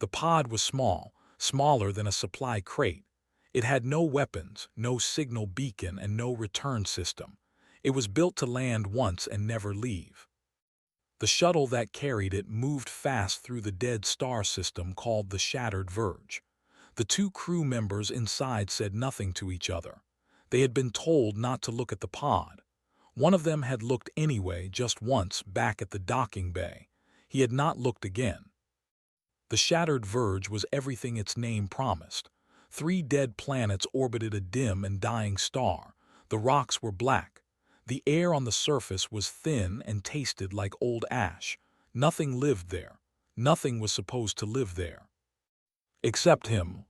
The pod was small, smaller than a supply crate. It had no weapons, no signal beacon, and no return system. It was built to land once and never leave. The shuttle that carried it moved fast through the dead star system called the Shattered Verge. The two crew members inside said nothing to each other. They had been told not to look at the pod. One of them had looked anyway just once back at the docking bay. He had not looked again. The Shattered Verge was everything its name promised. 3 dead planets orbited a dim and dying star. The rocks were black. The air on the surface was thin and tasted like old ash. Nothing lived there. Nothing was supposed to live there. Except him.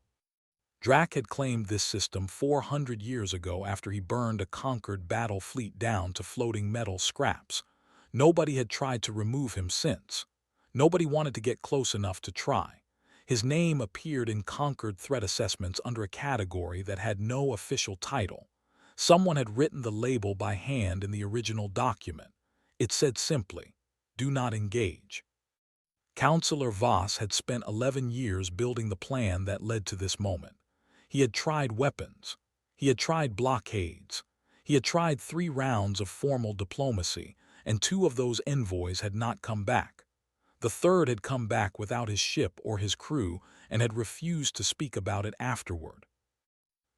Drac had claimed this system 400 years ago after he burned a conquered battle fleet down to floating metal scraps. Nobody had tried to remove him since. Nobody wanted to get close enough to try. His name appeared in conquered threat assessments under a category that had no official title. Someone had written the label by hand in the original document. It said simply, "Do not engage." Counselor Voss had spent 11 years building the plan that led to this moment. He had tried weapons. He had tried blockades. He had tried 3 rounds of formal diplomacy, and 2 of those envoys had not come back. The third had come back without his ship or his crew and had refused to speak about it afterward.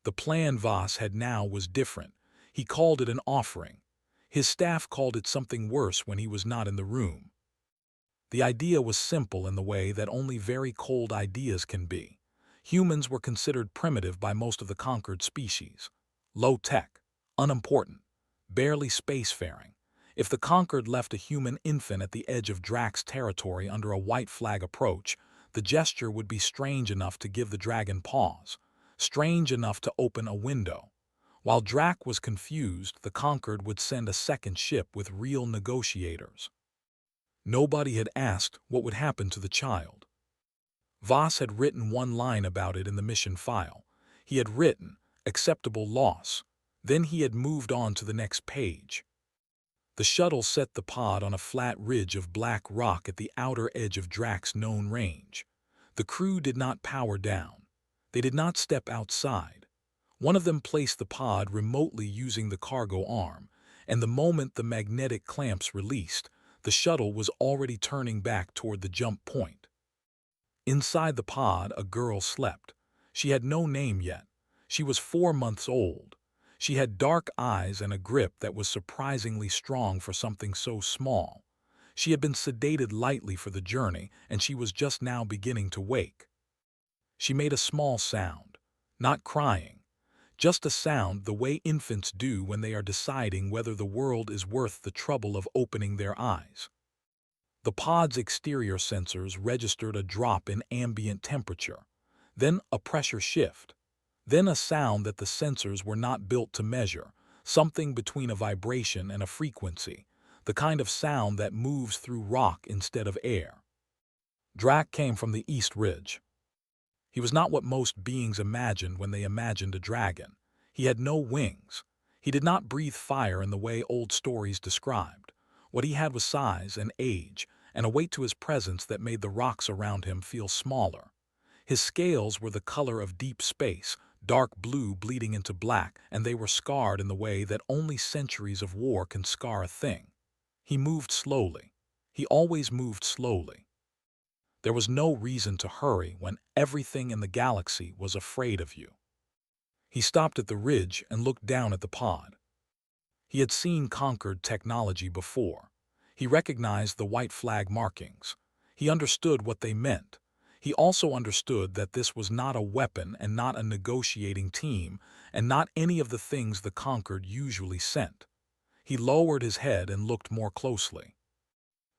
The plan Voss had now was different. He called it an offering. His staff called it something worse when he was not in the room. The idea was simple in the way that only very cold ideas can be. Humans were considered primitive by most of the conquered species. Low-tech, unimportant, barely spacefaring. If the conquered left a human infant at the edge of Drac's territory under a white flag approach, the gesture would be strange enough to give the dragon pause, strange enough to open a window. While Drac was confused, the conquered would send a second ship with real negotiators. Nobody had asked what would happen to the child. Voss had written 1 line about it in the mission file. He had written, "Acceptable loss." Then he had moved on to the next page. The shuttle set the pod on a flat ridge of black rock at the outer edge of Drac's known range. The crew did not power down. They did not step outside. One of them placed the pod remotely using the cargo arm, and the moment the magnetic clamps released, the shuttle was already turning back toward the jump point. Inside the pod, a girl slept. She had no name yet. She was 4 months old. She had dark eyes and a grip that was surprisingly strong for something so small. She had been sedated lightly for the journey, and she was just now beginning to wake. She made a small sound, not crying, just a sound the way infants do when they are deciding whether the world is worth the trouble of opening their eyes. The pod's exterior sensors registered a drop in ambient temperature, then a pressure shift. Then a sound that the sensors were not built to measure, something between a vibration and a frequency, the kind of sound that moves through rock instead of air. Drac came from the East Ridge. He was not what most beings imagined when they imagined a dragon. He had no wings. He did not breathe fire in the way old stories described. What he had was size and age, and a weight to his presence that made the rocks around him feel smaller. His scales were the color of deep space, dark blue bleeding into black, and they were scarred in the way that only centuries of war can scar a thing. He moved slowly. He always moved slowly. There was no reason to hurry when everything in the galaxy was afraid of you. He stopped at the ridge and looked down at the pod. He had seen conquered technology before. He recognized the white flag markings. He understood what they meant. He also understood that this was not a weapon and not a negotiating team, and not any of the things the conquered usually sent. He lowered his head and looked more closely.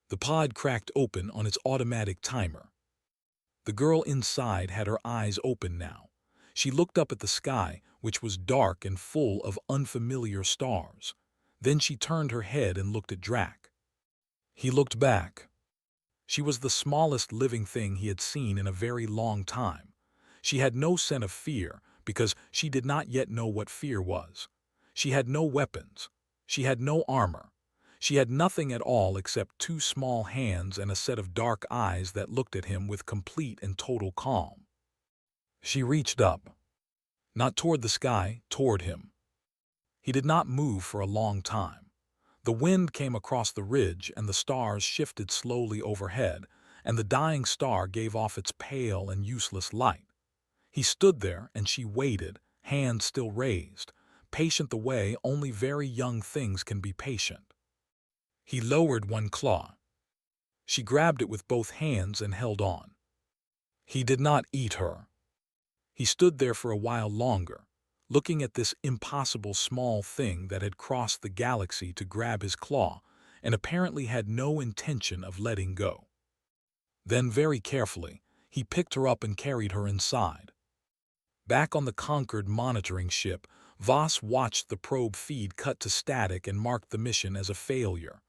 The pod cracked open on its automatic timer. The girl inside had her eyes open now. She looked up at the sky, which was dark and full of unfamiliar stars. Then she turned her head and looked at Drac. He looked back. She was the smallest living thing he had seen in a very long time. She had no sense of fear because she did not yet know what fear was. She had no weapons. She had no armor. She had nothing at all except two small hands and a set of dark eyes that looked at him with complete and total calm. She reached up. Not toward the sky, toward him. He did not move for a long time. The wind came across the ridge and the stars shifted slowly overhead, and the dying star gave off its pale and useless light. He stood there and she waited, hands still raised, patient the way only very young things can be patient. He lowered one claw. She grabbed it with both hands and held on. He did not eat her. He stood there for a while longer, looking at this impossible small thing that had crossed the galaxy to grab his claw and apparently had no intention of letting go. Then, very carefully, he picked her up and carried her inside. Back on the conquered monitoring ship, Voss watched the probe feed cut to static and marked the mission as a failure.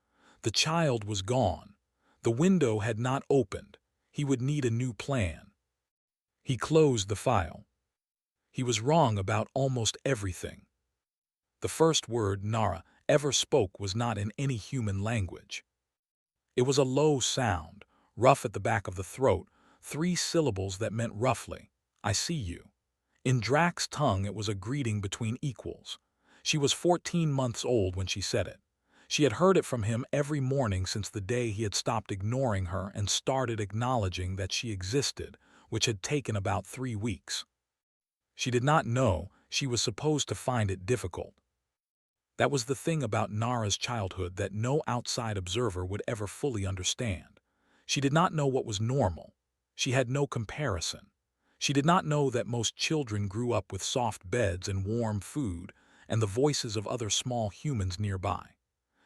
The child was gone. The window had not opened. He would need a new plan. He closed the file. He was wrong about almost everything. The first word Nara ever spoke was not in any human language. It was a low sound, rough at the back of the throat, 3 syllables that meant roughly, "I see you." In Drax's tongue it was a greeting between equals. She was 14 months old when she said it. She had heard it from him every morning since the day he had stopped ignoring her and started acknowledging that she existed, which had taken about 3 weeks. She did not know she was supposed to find it difficult. That was the thing about Nara's childhood that no outside observer would ever fully understand. She did not know what was normal. She had no comparison. She did not know that most children grew up with soft beds and warm food and the voices of other small humans nearby.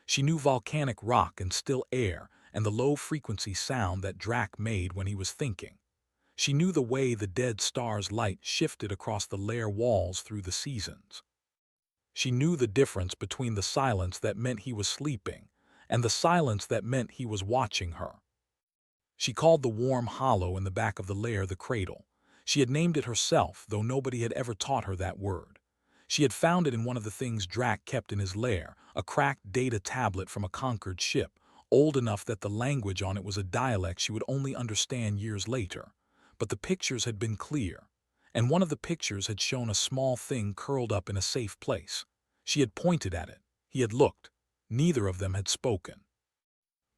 She knew volcanic rock and still air and the low-frequency sound that Drax made when he was thinking. She knew the way the dead star's light shifted across the lair walls through the seasons. She knew the difference between the silence that meant he was sleeping and the silence that meant he was watching her. She called the warm hollow in the back of the lair the cradle. She had named it herself, though nobody had ever taught her that word. She had found it in one of the things Drax kept in his lair, a cracked data tablet from a conquered ship, old enough that the language on it was a dialect she would only understand years later. But the pictures had been clear, and one of the pictures had shown a small thing curled up in a safe place. She had pointed at it. He had looked. Neither of them had spoken.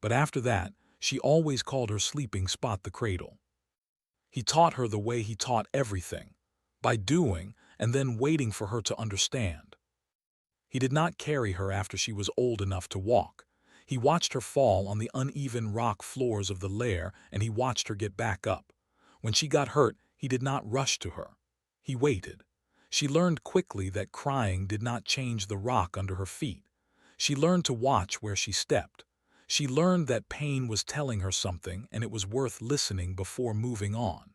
But after that, she always called her sleeping spot the cradle. He taught her the way he taught everything, by doing and then waiting for her to understand. He did not carry her after she was old enough to walk. He watched her fall on the uneven rock floors of the lair, and he watched her get back up. When she got hurt, he did not rush to her. He waited. She learned quickly that crying did not change the rock under her feet. She learned to watch where she stepped. She learned that pain was telling her something and it was worth listening before moving on.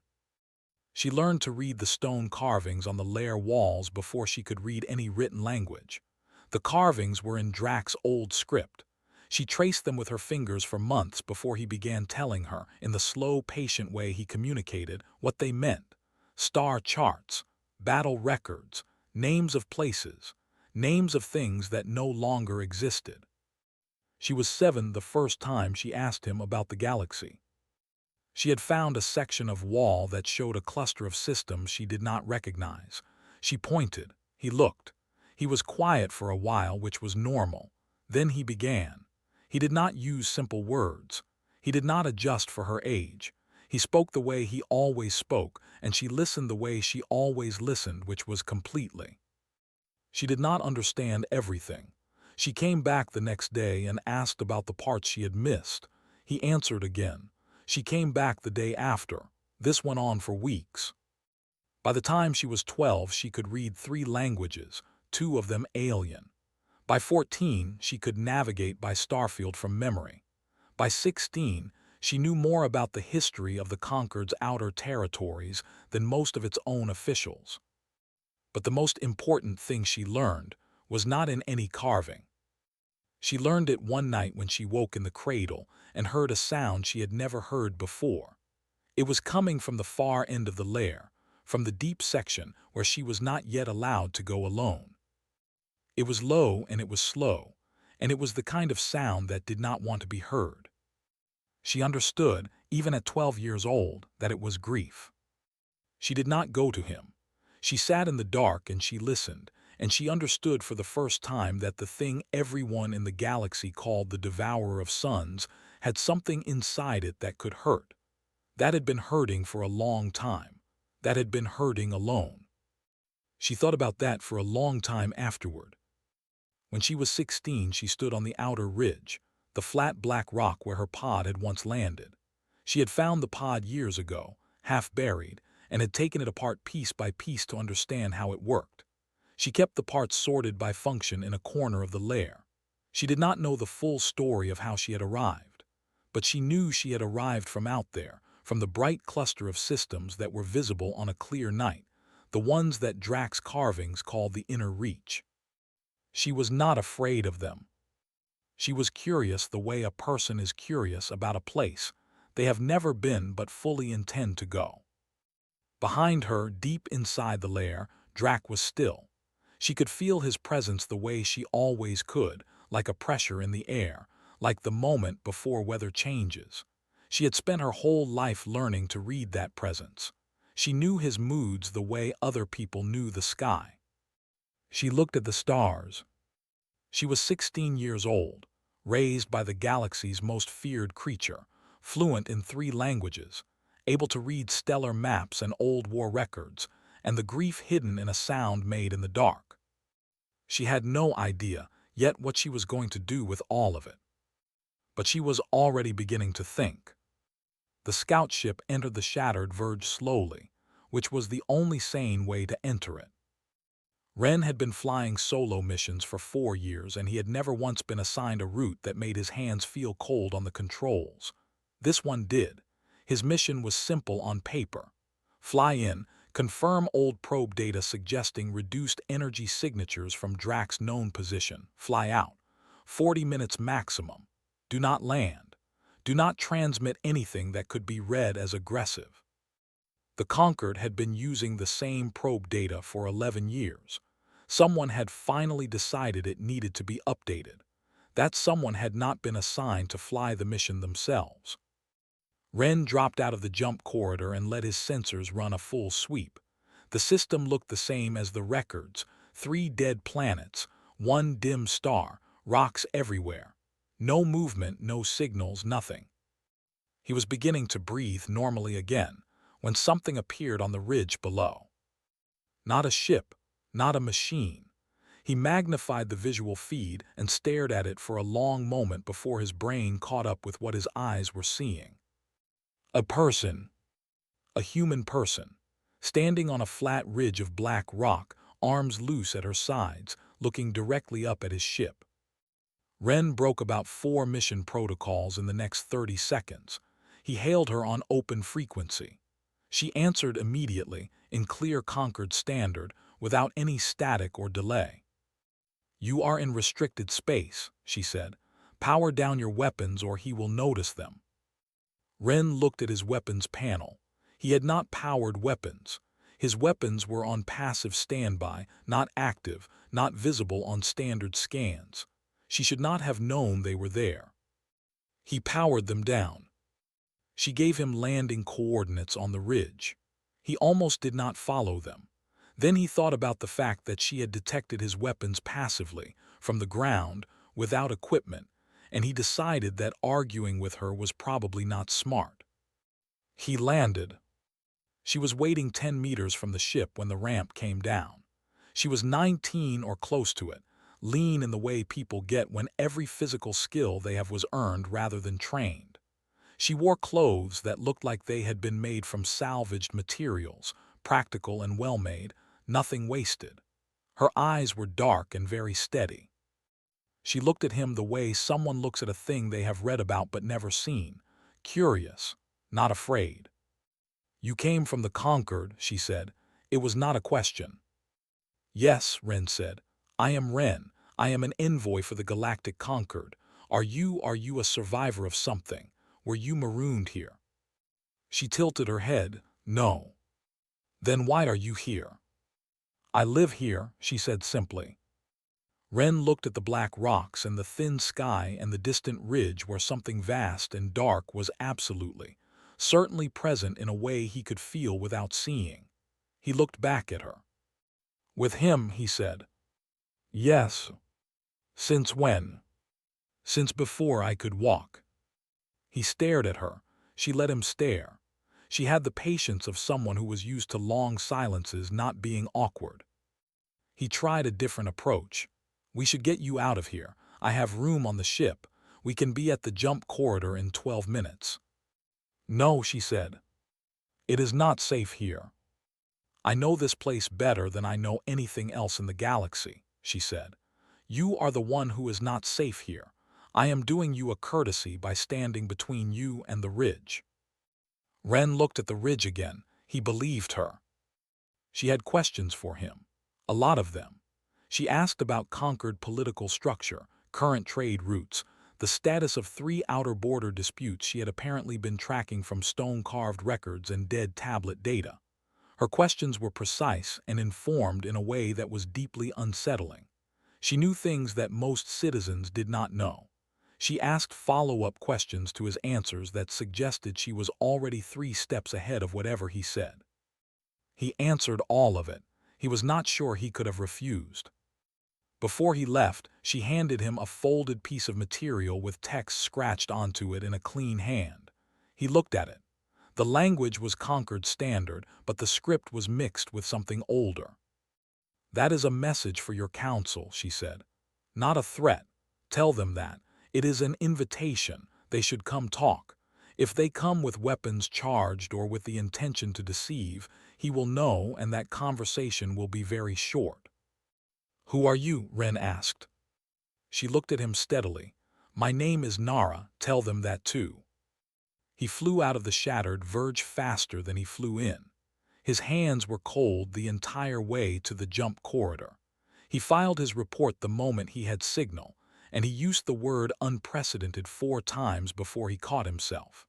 She learned to read the stone carvings on the lair walls before she could read any written language. The carvings were in Drax's old script. She traced them with her fingers for months before he began telling her, in the slow, patient way he communicated, what they meant. Star charts, battle records, names of places, names of things that no longer existed. She was 7 the first time she asked him about the galaxy. She had found a section of wall that showed a cluster of systems she did not recognize. She pointed. He looked. He was quiet for a while, which was normal. Then he began. He did not use simple words. He did not adjust for her age. He spoke the way he always spoke, and she listened the way she always listened, which was completely. She did not understand everything. She came back the next day and asked about the parts she had missed. He answered again. She came back the day after. This went on for weeks. By the time she was 12, she could read 3 languages, 2 of them alien. By 14, she could navigate by starfield from memory. By 16, she knew more about the history of the Conquered's outer territories than most of its own officials. But the most important thing she learned was not in any carving. She learned it one night when she woke in the cradle and heard a sound she had never heard before. It was coming from the far end of the lair, from the deep section where she was not yet allowed to go alone. It was low and it was slow, and it was the kind of sound that did not want to be heard. She understood, even at 12 years old, that it was grief. She did not go to him. She sat in the dark and she listened, and she understood for the first time that the thing everyone in the galaxy called the Devourer of Suns had something inside it that could hurt. That had been hurting for a long time. That had been hurting alone. She thought about that for a long time afterward. When she was 16, she stood on the outer ridge, the flat black rock where her pod had once landed. She had found the pod years ago, half buried, and had taken it apart piece by piece to understand how it worked. She kept the parts sorted by function in a corner of the lair. She did not know the full story of how she had arrived, but she knew she had arrived from out there, from the bright cluster of systems that were visible on a clear night, the ones that Drax carvings called the Inner Reach. She was not afraid of them. She was curious the way a person is curious about a place they have never been but fully intend to go. Behind her, deep inside the lair, Drac was still. She could feel his presence the way she always could, like a pressure in the air, like the moment before weather changes. She had spent her whole life learning to read that presence. She knew his moods the way other people knew the sky. She looked at the stars. She was 16 years old, raised by the galaxy's most feared creature, fluent in 3 languages, able to read stellar maps and old war records, and the grief hidden in a sound made in the dark. She had no idea yet what she was going to do with all of it. But she was already beginning to think. The scout ship entered the shattered verge slowly, which was the only sane way to enter it. Ren had been flying solo missions for 4 years, and he had never once been assigned a route that made his hands feel cold on the controls. This one did. His mission was simple on paper. Fly in, confirm old probe data suggesting reduced energy signatures from Drac's known position. Fly out. 40 minutes maximum. Do not land. Do not transmit anything that could be read as aggressive. The Conquered had been using the same probe data for 11 years. Someone had finally decided it needed to be updated. That someone had not been assigned to fly the mission themselves. Ren dropped out of the jump corridor and let his sensors run a full sweep. The system looked the same as the records: 3 dead planets, 1 dim star, rocks everywhere. No movement, no signals, nothing. He was beginning to breathe normally again when something appeared on the ridge below. Not a ship, not a machine. He magnified the visual feed and stared at it for a long moment before his brain caught up with what his eyes were seeing. A person, a human person, standing on a flat ridge of black rock, arms loose at her sides, looking directly up at his ship. Ren broke about 4 mission protocols in the next 30 seconds. He hailed her on open frequency. She answered immediately, in clear Conquered standard, without any static or delay. "You are in restricted space," she said. "Power down your weapons or he will notice them." Ren looked at his weapons panel. He had not powered weapons. His weapons were on passive standby, not active, not visible on standard scans. She should not have known they were there. He powered them down. She gave him landing coordinates on the ridge. He almost did not follow them. Then he thought about the fact that she had detected his weapons passively, from the ground, without equipment, and he decided that arguing with her was probably not smart. He landed. She was waiting 10 meters from the ship when the ramp came down. She was 19 or close to it, lean in the way people get when every physical skill they have was earned rather than trained. She wore clothes that looked like they had been made from salvaged materials, practical and well-made, nothing wasted. Her eyes were dark and very steady. She looked at him the way someone looks at a thing they have read about but never seen, curious, not afraid. "You came from the Conquered," she said. It was not a question. "Yes," Ren said. "I am Ren. I am an envoy for the Galactic Conquered. Are you a survivor of something? Were you marooned here?" She tilted her head. "No." "Then why are you here?" "I live here," she said simply. Ren looked at the black rocks and the thin sky and the distant ridge where something vast and dark was absolutely, certainly present in a way he could feel without seeing. He looked back at her. "With him," he said. "Yes." "Since when?" "Since before I could walk." He stared at her. She let him stare. She had the patience of someone who was used to long silences not being awkward. He tried a different approach. "We should get you out of here. I have room on the ship. We can be at the jump corridor in 12 minutes. "No," she said. "It is not safe here." "I know this place better than I know anything else in the galaxy," she said. "You are the one who is not safe here. I am doing you a courtesy by standing between you and the ridge." Ren looked at the ridge again. He believed her. She had questions for him. A lot of them. She asked about conquered political structure, current trade routes, the status of 3 outer border disputes she had apparently been tracking from stone-carved records and dead tablet data. Her questions were precise and informed in a way that was deeply unsettling. She knew things that most citizens did not know. She asked follow-up questions to his answers that suggested she was already 3 steps ahead of whatever he said. He answered all of it. He was not sure he could have refused. Before he left, she handed him a folded piece of material with text scratched onto it in a clean hand. He looked at it. The language was Concord Standard, but the script was mixed with something older. "That is a message for your council," she said. "Not a threat. Tell them that. It is an invitation. They should come talk. If they come with weapons charged or with the intention to deceive, he will know, and that conversation will be very short." "Who are you?" Ren asked. She looked at him steadily. "My name is Nara. Tell them that too." He flew out of the shattered verge faster than he flew in. His hands were cold the entire way to the jump corridor. He filed his report the moment he had signal, and he used the word unprecedented 4 times before he caught himself.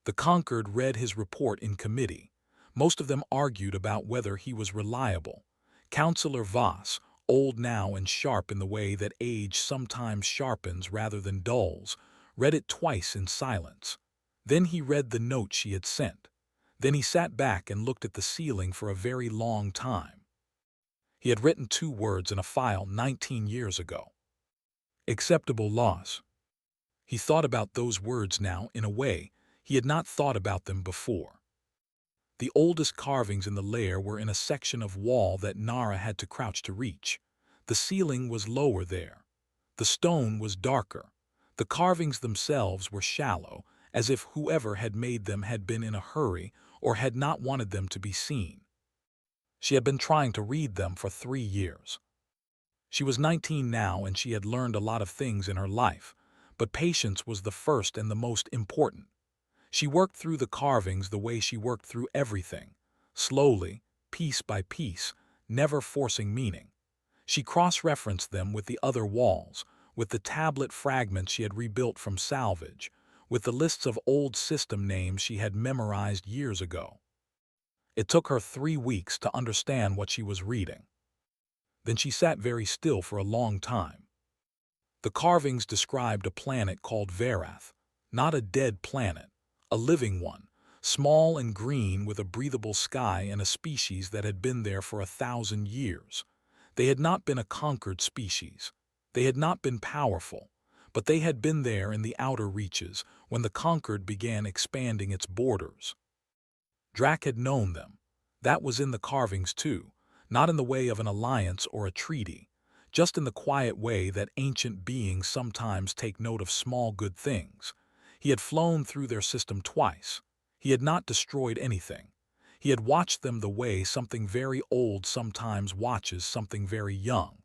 The Conquered read his report in committee. Most of them argued about whether he was reliable. Councillor Voss, old now and sharp in the way that age sometimes sharpens rather than dulls, read it twice in silence. Then he read the note she had sent. Then he sat back and looked at the ceiling for a very long time. He had written 2 words in a file 19 years ago. Acceptable loss. He thought about those words now in a way he had not thought about them before. The oldest carvings in the lair were in a section of wall that Nara had to crouch to reach. The ceiling was lower there. The stone was darker. The carvings themselves were shallow, as if whoever had made them had been in a hurry or had not wanted them to be seen. She had been trying to read them for 3 years. She was 19 now and she had learned a lot of things in her life, but patience was the first and the most important. She worked through the carvings the way she worked through everything, slowly, piece by piece, never forcing meaning. She cross-referenced them with the other walls, with the tablet fragments she had rebuilt from salvage, with the lists of old system names she had memorized years ago. It took her 3 weeks to understand what she was reading. Then she sat very still for a long time. The carvings described a planet called Verath, not a dead planet, a living one, small and green with a breathable sky and a species that had been there for 1,000 years. They had not been a conquered species. They had not been powerful, but they had been there in the outer reaches when the conquered began expanding its borders. Drac had known them. That was in the carvings too, not in the way of an alliance or a treaty, just in the quiet way that ancient beings sometimes take note of small good things. He had flown through their system twice. He had not destroyed anything. He had watched them the way something very old sometimes watches something very young.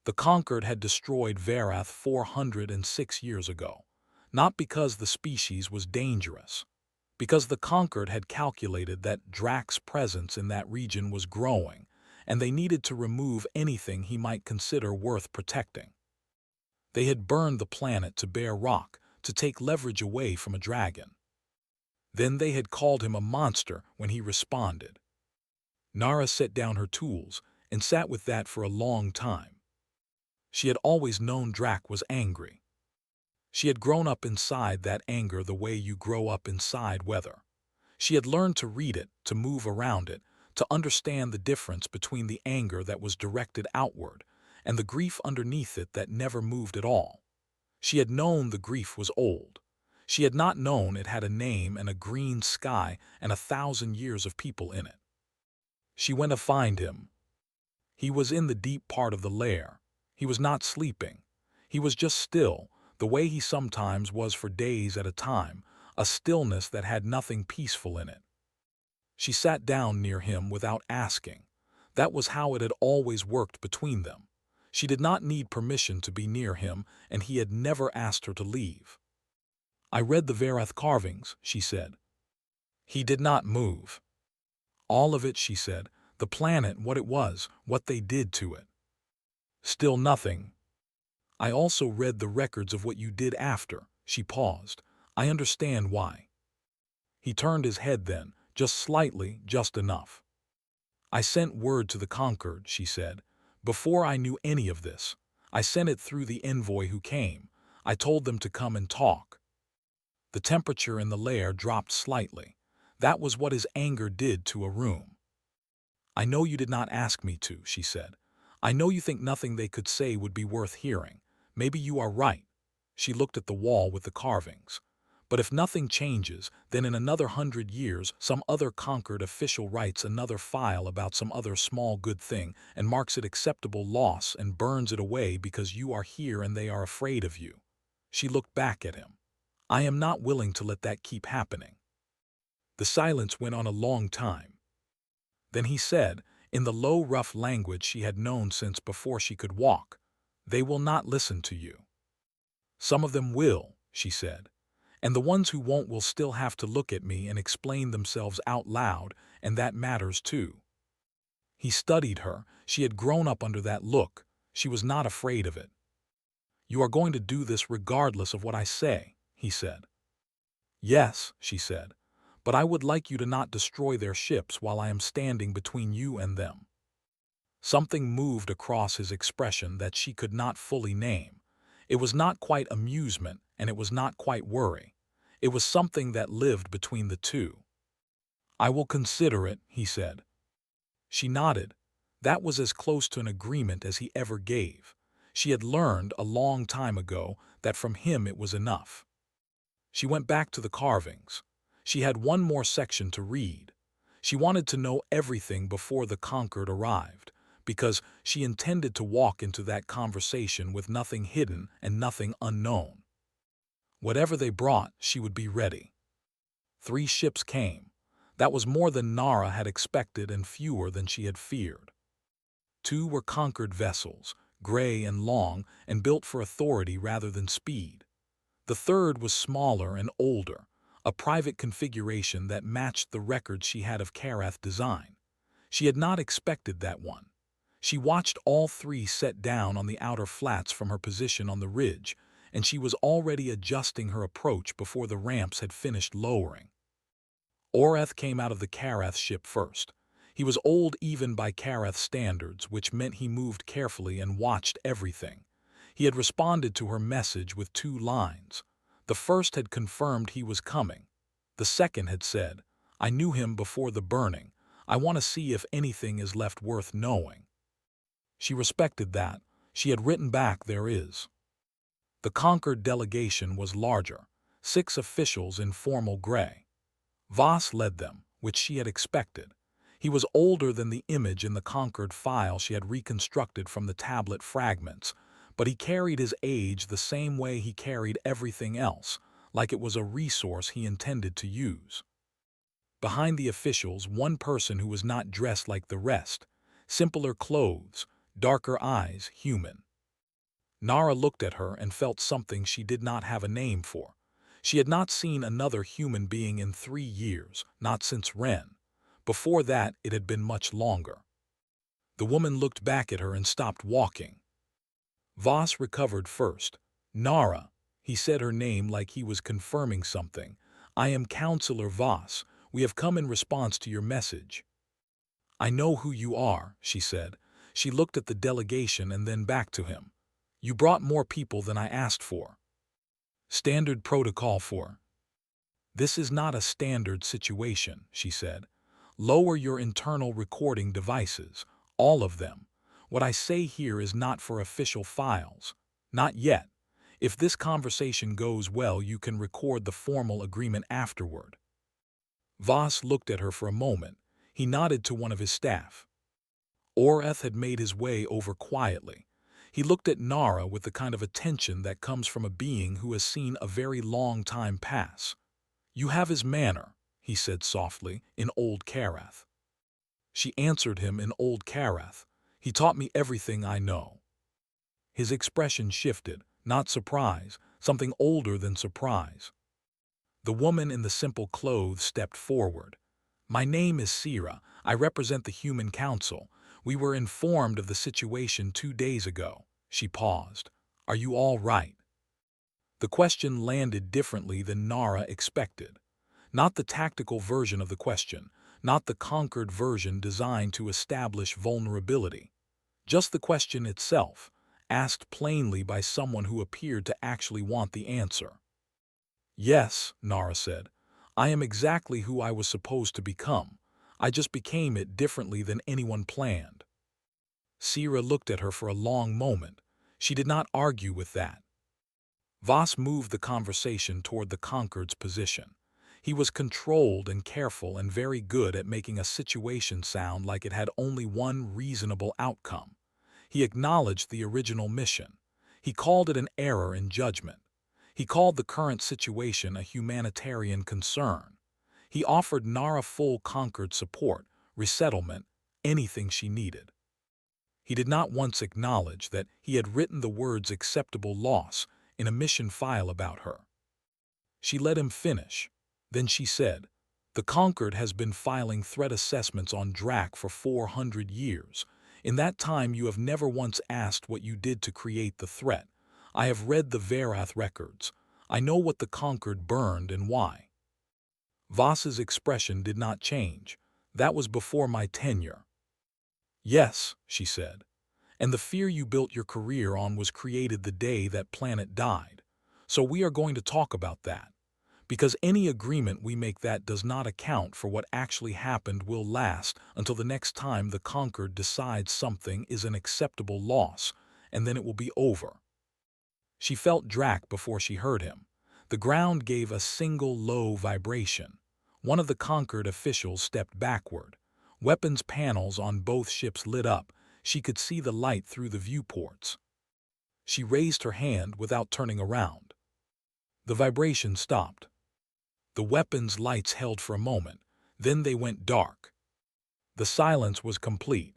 The Conquered had destroyed Verath 406 years ago, not because the species was dangerous, because the Conquered had calculated that Drac's presence in that region was growing, and they needed to remove anything he might consider worth protecting. They had burned the planet to bare rock, to take leverage away from a dragon. Then they had called him a monster when he responded. Nara set down her tools and sat with that for a long time. She had always known Drac was angry. She had grown up inside that anger the way you grow up inside weather. She had learned to read it, to move around it, to understand the difference between the anger that was directed outward and the grief underneath it that never moved at all. She had known the grief was old. She had not known it had a name and a green sky and 1,000 years of people in it. She went to find him. He was in the deep part of the lair. He was not sleeping. He was just still, the way he sometimes was for days at a time, a stillness that had nothing peaceful in it. She sat down near him without asking. That was how it had always worked between them. She did not need permission to be near him, and he had never asked her to leave. "I read the Verath carvings," she said. He did not move. "All of it," she said. "The planet, what it was, what they did to it." Still nothing. "I also read the records of what you did after." She paused. "I understand why." He turned his head then, just slightly, just enough. "I sent word to the Conquered," she said. "Before I knew any of this. I sent it through the envoy who came. I told them to come and talk." The temperature in the lair dropped slightly. That was what his anger did to a room. "I know you did not ask me to," she said. "I know you think nothing they could say would be worth hearing. Maybe you are right." She looked at the wall with the carvings. "But if nothing changes, then in another 100 years some other conquered official writes another file about some other small good thing and marks it acceptable loss and burns it away because you are here and they are afraid of you." She looked back at him. "I am not willing to let that keep happening." The silence went on a long time. Then he said, in the low, rough language she had known since before she could walk, "They will not listen to you." "Some of them will," she said. "And the ones who won't will still have to look at me and explain themselves out loud, and that matters too." He studied her. She had grown up under that look. She was not afraid of it. "You are going to do this regardless of what I say," he said. "Yes," she said, "but I would like you to not destroy their ships while I am standing between you and them." Something moved across his expression that she could not fully name. It was not quite amusement, and it was not quite worry. It was something that lived between the two. "I will consider it," he said. She nodded. That was as close to an agreement as he ever gave. She had learned a long time ago that from him it was enough. She went back to the carvings. She had one more section to read. She wanted to know everything before the Conquered arrived, because she intended to walk into that conversation with nothing hidden and nothing unknown. Whatever they brought, she would be ready. 3 ships came. That was more than Nara had expected and fewer than she had feared. 2 were Conquered vessels, gray and long, and built for authority rather than speed. The 3rd was smaller and older, a private configuration that matched the records she had of Karath design. She had not expected that one. She watched all 3 set down on the outer flats from her position on the ridge, and she was already adjusting her approach before the ramps had finished lowering. Orath came out of the Karath ship first. He was old even by Karath standards, which meant he moved carefully and watched everything. He had responded to her message with 2 lines. The first had confirmed he was coming. The second had said, "I knew him before the burning. I want to see if anything is left worth knowing." She respected that. She had written back, "There is." The Conquered delegation was larger, 6 officials in formal gray. Voss led them, which she had expected. He was older than the image in the Conquered file she had reconstructed from the tablet fragments, but he carried his age the same way he carried everything else, like it was a resource he intended to use. Behind the officials, one person who was not dressed like the rest, simpler clothes, darker eyes, human. Nara looked at her and felt something she did not have a name for. She had not seen another human being in 3 years, not since Ren. Before that, it had been much longer. The woman looked back at her and stopped walking. Voss recovered first. "Nara," he said her name like he was confirming something. "I am Counselor Voss. We have come in response to your message." "I know who you are," she said. She looked at the delegation and then back to him. You brought more people than I asked for. Standard protocol for. This is not a standard situation, she said. Lower your internal recording devices, all of them. What I say here is not for official files. Not yet. If this conversation goes well, you can record the formal agreement afterward. Voss looked at her for a moment. He nodded to one of his staff. Oreth had made his way over quietly. He looked at Nara with the kind of attention that comes from a being who has seen a very long time pass. You have his manner, he said softly, in Old Karath. She answered him in Old Karath. He taught me everything I know. His expression shifted, not surprise, something older than surprise. The woman in the simple clothes stepped forward. My name is Sira. I represent the Human Council. We were informed of the situation 2 days ago. She paused. Are you all right? The question landed differently than Nara expected. Not the tactical version of the question, not the conquered version designed to establish vulnerability. Just the question itself, asked plainly by someone who appeared to actually want the answer. Yes, Nara said. I am exactly who I was supposed to become. I just became it differently than anyone planned. Sira looked at her for a long moment. She did not argue with that. Voss moved the conversation toward the conquered's position. He was controlled and careful and very good at making a situation sound like it had only one reasonable outcome. He acknowledged the original mission. He called it an error in judgment. He called the current situation a humanitarian concern. He offered Nara full conquered support, resettlement, anything she needed. He did not once acknowledge that he had written the words acceptable loss in a mission file about her. She let him finish. Then she said, The Conquered has been filing threat assessments on Drac for 400 years. In that time you have never once asked what you did to create the threat. I have read the Verath records. I know what the Conquered burned and why. Voss's expression did not change. That was before my tenure. Yes, she said. And the fear you built your career on was created the day that planet died. So we are going to talk about that. Because any agreement we make that does not account for what actually happened will last until the next time the Conquered decides something is an acceptable loss, and then it will be over. She felt Drac before she heard him. The ground gave a single low vibration. One of the Conquered officials stepped backward. Weapons panels on both ships lit up. She could see the light through the viewports. She raised her hand without turning around. The vibration stopped. The weapons' lights held for a moment, then they went dark. The silence was complete.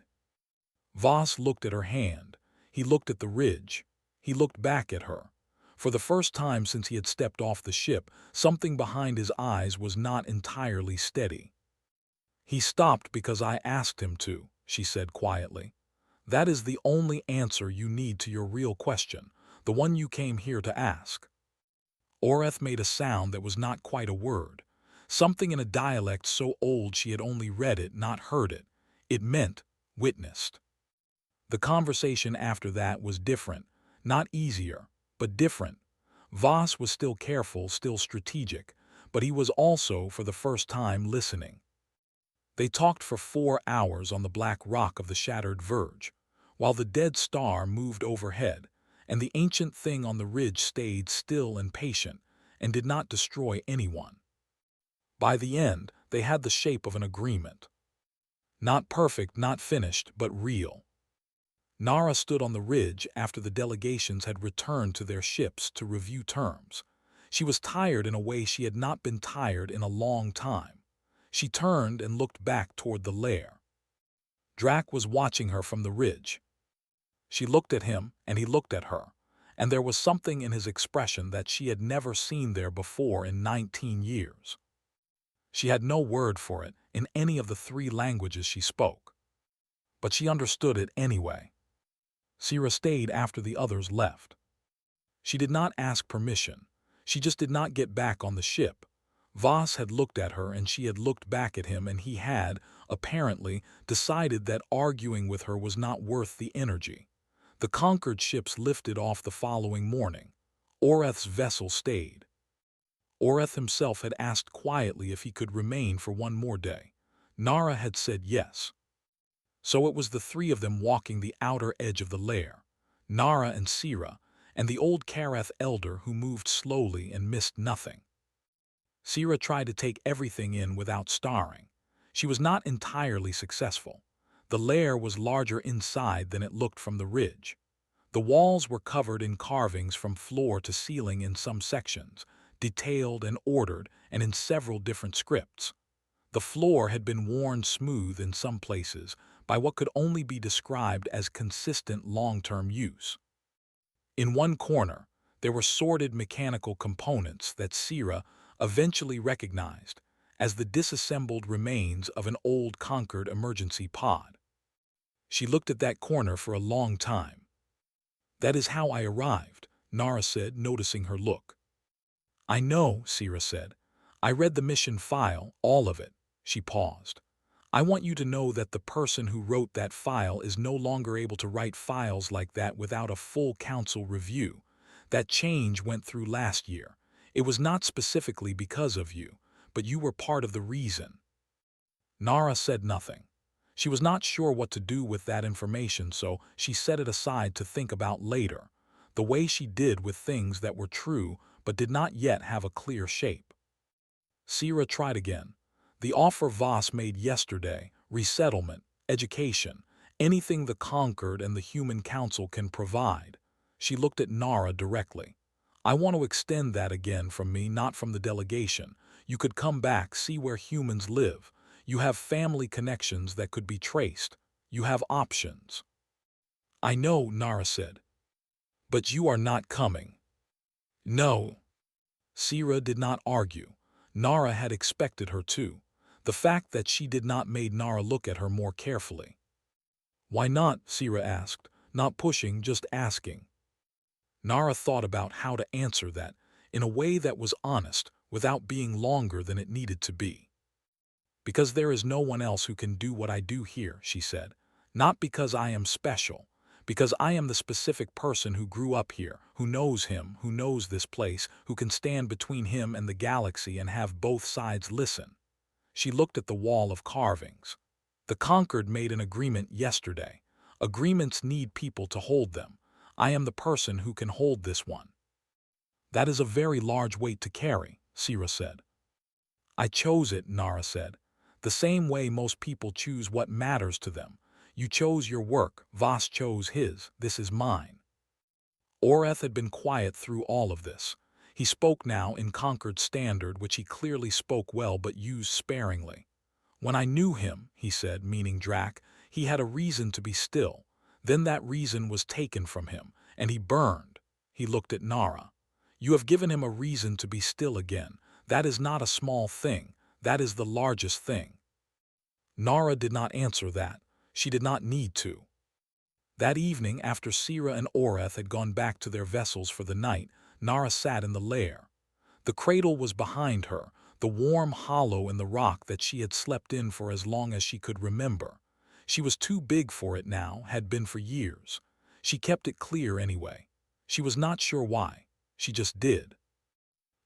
Voss looked at her hand. He looked at the ridge. He looked back at her. For the first time since he had stepped off the ship, something behind his eyes was not entirely steady. He stopped because I asked him to, she said quietly. That is the only answer you need to your real question, the one you came here to ask. Oreth made a sound that was not quite a word, something in a dialect so old she had only read it, not heard it. It meant witnessed. The conversation after that was different, not easier, but different. Voss was still careful, still strategic, but he was also, for the first time, listening. They talked for 4 hours on the black rock of the shattered verge, while the dead star moved overhead, and the ancient thing on the ridge stayed still and patient, and did not destroy anyone. By the end, they had the shape of an agreement. Not perfect, not finished, but real. Nara stood on the ridge after the delegations had returned to their ships to review terms. She was tired in a way she had not been tired in a long time. She turned and looked back toward the lair. Drac was watching her from the ridge. She looked at him, and he looked at her, and there was something in his expression that she had never seen there before in 19 years. She had no word for it in any of the 3 languages she spoke. But she understood it anyway. Sira stayed after the others left. She did not ask permission. She just did not get back on the ship. Voss had looked at her and she had looked back at him, and he had, apparently, decided that arguing with her was not worth the energy. The conquered ships lifted off the following morning. Oreth's vessel stayed. Oreth himself had asked quietly if he could remain for one more day. Nara had said yes. So it was the three of them walking the outer edge of the lair, Nara and Sira, and the old Kareth elder who moved slowly and missed nothing. Sira tried to take everything in without staring. She was not entirely successful. The lair was larger inside than it looked from the ridge. The walls were covered in carvings from floor to ceiling in some sections, detailed and ordered and in several different scripts. The floor had been worn smooth in some places by what could only be described as consistent long-term use. In one corner, there were sorted mechanical components that Sira eventually recognized as the disassembled remains of an old conquered emergency pod. She looked at that corner for a long time. "That is how I arrived," Nara said, noticing her look. "I know," Sira said. "I read the mission file, all of it." She paused. "I want you to know that the person who wrote that file is no longer able to write files like that without a full council review. That change went through last year. It was not specifically because of you, but you were part of the reason." Nara said nothing. She was not sure what to do with that information, so she set it aside to think about later, the way she did with things that were true but did not yet have a clear shape. Sira tried again. "The offer Voss made yesterday, resettlement, education, anything the Conquered and the Human Council can provide." She looked at Nara directly. "I want to extend that again from me, not from the delegation. You could come back, see where humans live. You have family connections that could be traced. You have options." "I know," Nara said. "But you are not coming." "No." Sira did not argue. Nara had expected her to. The fact that she did not made Nara look at her more carefully. "Why not?" Sira asked, not pushing, just asking. Nara thought about how to answer that in a way that was honest, without being longer than it needed to be. "Because there is no one else who can do what I do here," she said. "Not because I am special. Because I am the specific person who grew up here, who knows him, who knows this place, who can stand between him and the galaxy and have both sides listen." She looked at the wall of carvings. "The Conquered made an agreement yesterday. Agreements need people to hold them. I am the person who can hold this one." "That is a very large weight to carry," Sira said. "I chose it," Nara said. "The same way most people choose what matters to them. You chose your work, Voss chose his, this is mine." Oreth had been quiet through all of this. He spoke now in Conquered Standard, which he clearly spoke well but used sparingly. "When I knew him," he said, meaning Drac, "he had a reason to be still. Then that reason was taken from him, and he burned." He looked at Nara. "You have given him a reason to be still again. That is not a small thing. That is the largest thing." Nara did not answer that. She did not need to. That evening, after Sira and Oreth had gone back to their vessels for the night, Nara sat in the lair. The cradle was behind her, the warm hollow in the rock that she had slept in for as long as she could remember. She was too big for it now, had been for years. She kept it clear anyway. She was not sure why. She just did.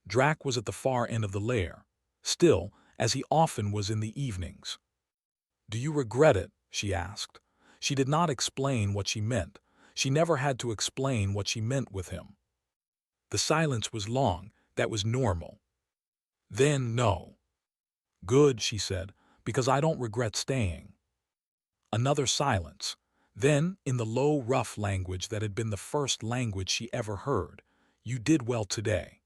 Drac was at the far end of the lair, still, as he often was in the evenings. "Do you regret it?" she asked. She did not explain what she meant. She never had to explain what she meant with him. The silence was long. That was normal. "Then no." "Good," she said, "because I don't regret staying." Another silence. Then, in the low, rough language that had been the first language she ever heard, "You did well today."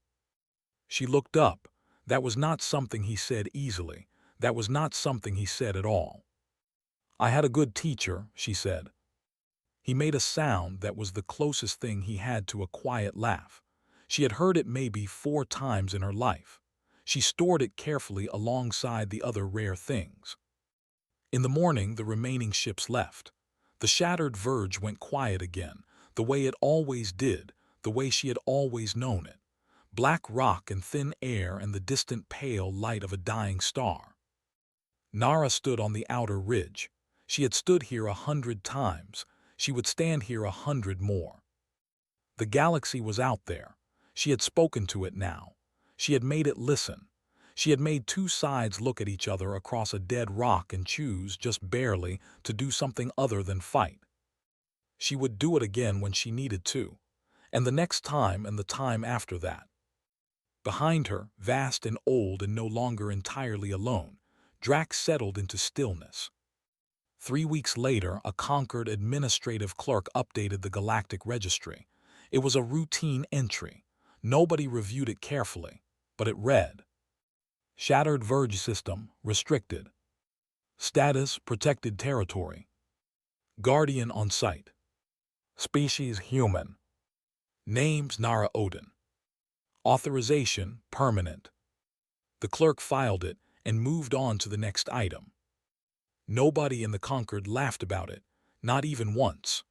She looked up. That was not something he said easily. That was not something he said at all. "I had a good teacher," she said. He made a sound that was the closest thing he had to a quiet laugh. She had heard it maybe 4 times in her life. She stored it carefully alongside the other rare things. In the morning, the remaining ships left. The shattered verge went quiet again, the way it always did, the way she had always known it. Black rock and thin air and the distant pale light of a dying star. Nara stood on the outer ridge. She had stood here 100 times. she would stand here 100 more. The galaxy was out there. She had spoken to it now. She had made it listen. She had made two sides look at each other across a dead rock and choose, just barely, to do something other than fight. She would do it again when she needed to, and the next time and the time after that. Behind her, vast and old and no longer entirely alone, Drax settled into stillness. 3 weeks later, a conquered administrative clerk updated the Galactic Registry. It was a routine entry. Nobody reviewed it carefully, but it read: Shattered Verge System, restricted. Status, protected territory. Guardian on site. Species, human. Names, Nara Odin. Authorization, permanent. The clerk filed it and moved on to the next item. Nobody in the Concord laughed about it, not even once.